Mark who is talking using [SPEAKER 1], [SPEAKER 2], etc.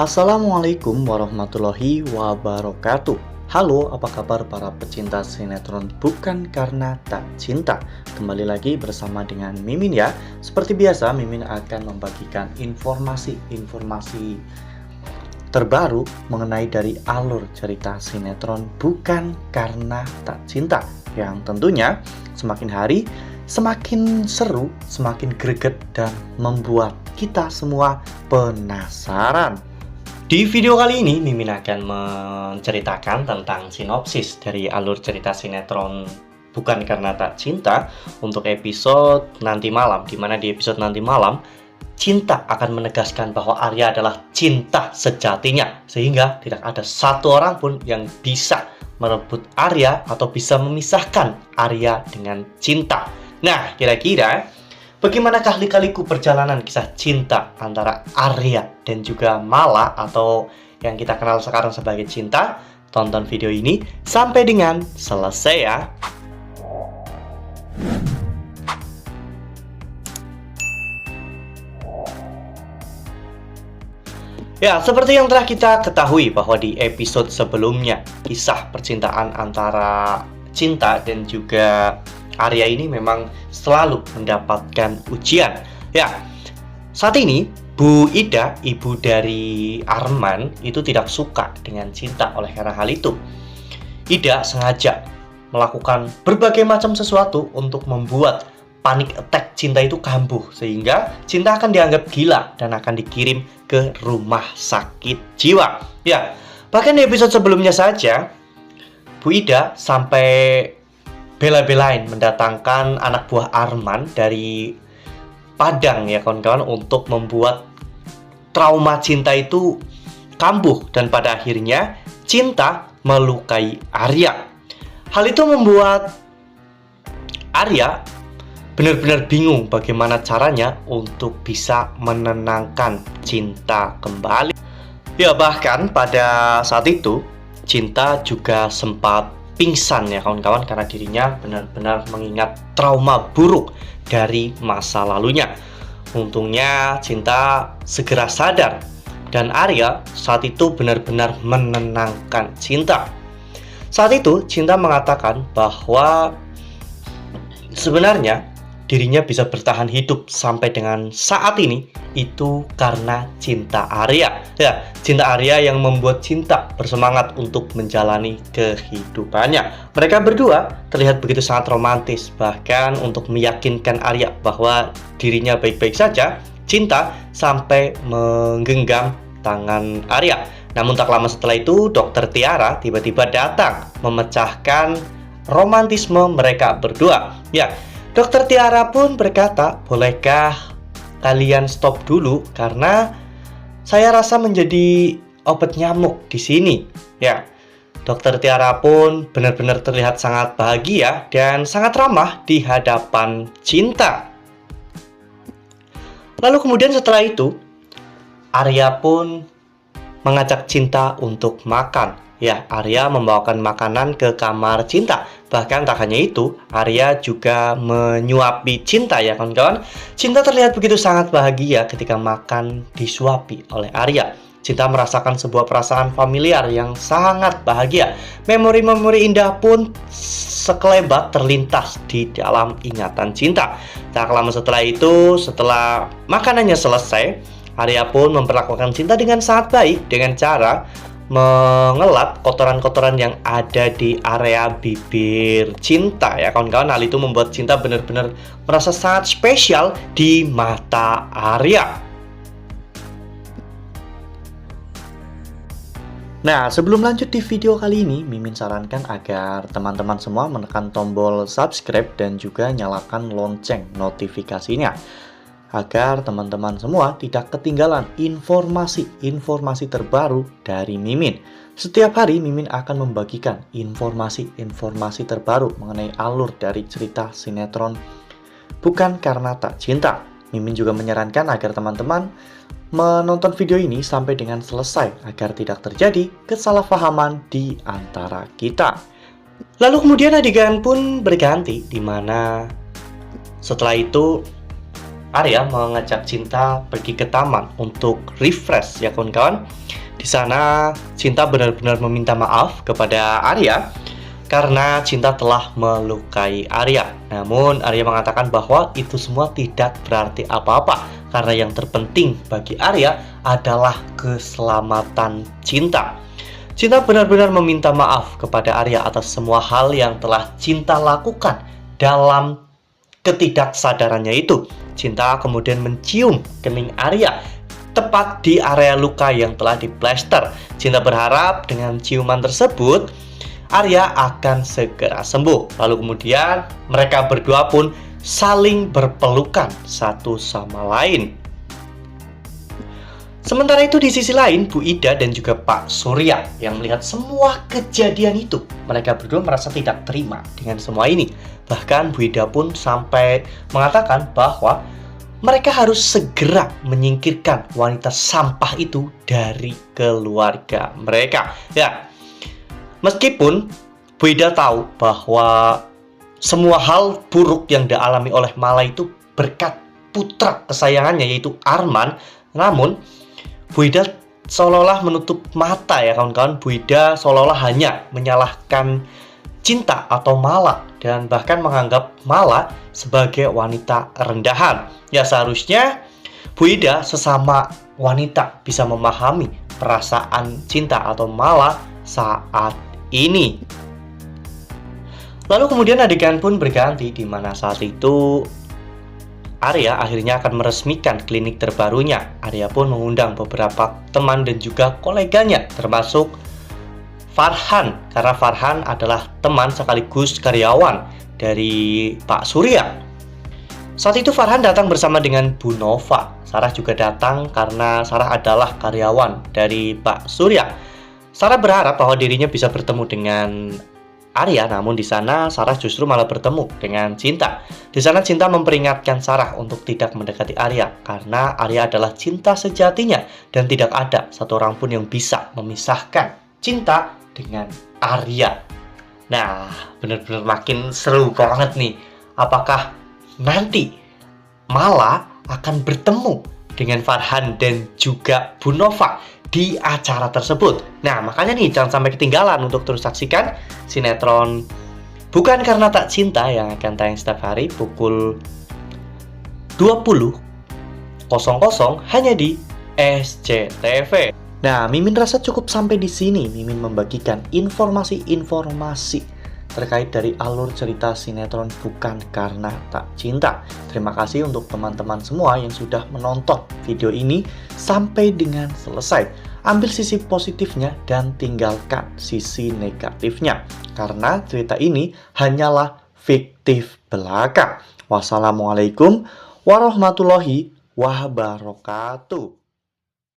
[SPEAKER 1] Assalamualaikum warahmatullahi wabarakatuh. Halo, apa kabar para pecinta sinetron Bukan Karena Tak Cinta? Kembali lagi bersama dengan Mimin ya. Seperti biasa, Mimin akan membagikan informasi-informasi terbaru mengenai dari alur cerita sinetron Bukan Karena Tak Cinta, yang tentunya semakin hari semakin seru, semakin greget, dan membuat kita semua penasaran. Di video kali ini, Mimin akan menceritakan tentang sinopsis dari alur cerita sinetron Bukan Karena Tak Cinta untuk episode nanti malam, di mana di episode nanti malam, Cinta akan menegaskan bahwa Arya adalah cinta sejatinya, sehingga tidak ada satu orang pun yang bisa merebut Arya atau bisa memisahkan Arya dengan Cinta. Nah, kira-kira bagaimanakah lika-liku perjalanan kisah cinta antara Arya dan juga Mala atau yang kita kenal sekarang sebagai Cinta? Tonton video ini sampai dengan selesai ya. Ya, seperti yang telah kita ketahui bahwa di episode sebelumnya, kisah percintaan antara Cinta dan juga Arya ini memang selalu mendapatkan ujian. Ya, saat ini Bu Ida, ibu dari Arman, itu tidak suka dengan Cinta. Oleh karena hal itu, Ida sengaja melakukan berbagai macam sesuatu untuk membuat panic attack Cinta itu kambuh, sehingga Cinta akan dianggap gila dan akan dikirim ke rumah sakit jiwa. Ya, bahkan di episode sebelumnya saja, Bu Ida sampai bela-belain mendatangkan anak buah Arman dari Padang ya kawan-kawan, untuk membuat trauma Cinta itu kambuh, dan pada akhirnya Cinta melukai Arya. Hal itu membuat Arya benar-benar bingung bagaimana caranya untuk bisa menenangkan Cinta kembali. Ya, bahkan pada saat itu Cinta juga sempat pingsan ya kawan-kawan, karena dirinya benar-benar mengingat trauma buruk dari masa lalunya. Untungnya Cinta segera sadar, dan Arya saat itu benar-benar menenangkan Cinta. Saat itu Cinta mengatakan bahwa sebenarnya dirinya bisa bertahan hidup sampai dengan saat ini itu karena cinta Arya. Ya, cinta Arya yang membuat Cinta bersemangat untuk menjalani kehidupannya. Mereka berdua terlihat begitu sangat romantis, bahkan untuk meyakinkan Arya bahwa dirinya baik-baik saja, Cinta sampai menggenggam tangan Arya. Namun tak lama setelah itu, Dokter Tiara tiba-tiba datang memecahkan romantisme mereka berdua. Ya, Dokter Tiara pun berkata, "Bolehkah kalian stop dulu karena saya rasa menjadi obat nyamuk di sini." Ya, Dokter Tiara pun benar-benar terlihat sangat bahagia dan sangat ramah di hadapan Cinta. Lalu kemudian setelah itu, Arya pun mengajak Cinta untuk makan. Ya, Arya membawakan makanan ke kamar Cinta. Bahkan tak hanya itu, Arya juga menyuapi Cinta ya kawan-kawan. Cinta terlihat begitu sangat bahagia ketika makan disuapi oleh Arya. Cinta merasakan sebuah perasaan familiar yang sangat bahagia. Memori-memori indah pun sekelebat terlintas di dalam ingatan Cinta. Tak lama setelah itu, setelah makanannya selesai, Arya pun memperlakukan Cinta dengan sangat baik dengan cara mengelap kotoran-kotoran yang ada di area bibir Cinta ya kawan-kawan. Hal itu membuat Cinta benar-benar merasa sangat spesial di mata Arya. Nah, sebelum lanjut di video kali ini, Mimin sarankan agar teman-teman semua menekan tombol subscribe dan juga nyalakan lonceng notifikasinya, agar teman-teman semua tidak ketinggalan informasi-informasi terbaru dari Mimin. Setiap hari Mimin akan membagikan informasi-informasi terbaru mengenai alur dari cerita sinetron Bukan Karena Tak Cinta. Mimin juga menyarankan agar teman-teman menonton video ini sampai dengan selesai agar tidak terjadi kesalahpahaman di antara kita. Lalu kemudian adegan pun berganti, di mana setelah itu Arya mengajak Cinta pergi ke taman untuk refresh ya kawan-kawan. Di sana Cinta benar-benar meminta maaf kepada Arya karena Cinta telah melukai Arya. Namun Arya mengatakan bahwa itu semua tidak berarti apa-apa karena yang terpenting bagi Arya adalah keselamatan Cinta. Cinta benar-benar meminta maaf kepada Arya atas semua hal yang telah Cinta lakukan dalam ketidaksadarannya itu. Cinta kemudian mencium kening Arya tepat di area luka yang telah diplester. Cinta berharap dengan ciuman tersebut Arya akan segera sembuh. Lalu kemudian mereka berdua pun saling berpelukan satu sama lain. Sementara itu di sisi lain, Bu Ida dan juga Pak Surya yang melihat semua kejadian itu, mereka berdua merasa tidak terima dengan semua ini. Bahkan Bu Ida pun sampai mengatakan bahwa mereka harus segera menyingkirkan wanita sampah itu dari keluarga mereka. Ya, meskipun Bu Ida tahu bahwa semua hal buruk yang dialami oleh Mala itu berkat putra kesayangannya yaitu Arman, namun Bu Ida seolah-olah menutup mata ya kawan-kawan. Bu Ida seolah-olah hanya menyalahkan Cinta atau Mala dan bahkan menganggap Mala sebagai wanita rendahan. Ya seharusnya Bu Ida sesama wanita bisa memahami perasaan Cinta atau Mala saat ini. Lalu kemudian adegan pun berganti di mana saat itu Arya akhirnya akan meresmikan klinik terbarunya. Arya pun mengundang beberapa teman dan juga koleganya, termasuk Farhan, karena Farhan adalah teman sekaligus karyawan dari Pak Surya. Saat itu Farhan datang bersama dengan Bu Nova. Sarah juga datang karena Sarah adalah karyawan dari Pak Surya. Sarah berharap bahwa dirinya bisa bertemu dengan Arya, namun di sana Sarah justru malah bertemu dengan Cinta. Di sana Cinta memperingatkan Sarah untuk tidak mendekati Arya karena Arya adalah cinta sejatinya dan tidak ada satu orang pun yang bisa memisahkan Cinta dengan Arya. Nah, benar-benar makin seru banget nih. Apakah nanti Mala akan bertemu dengan Farhan dan juga Bu Nova di acara tersebut? Nah, makanya nih jangan sampai ketinggalan untuk terus saksikan sinetron Bukan Karena Tak Cinta yang akan tayang setiap hari pukul 20.00 hanya di SCTV. Nah, Mimin rasa cukup sampai di sini. Mimin membagikan informasi-informasi terkait dari alur cerita sinetron Bukan Karena Tak Cinta. Terima kasih untuk teman-teman semua yang sudah menonton video ini sampai dengan selesai. Ambil sisi positifnya dan tinggalkan sisi negatifnya, karena cerita ini hanyalah fiktif belaka. Wassalamualaikum warahmatullahi wabarakatuh.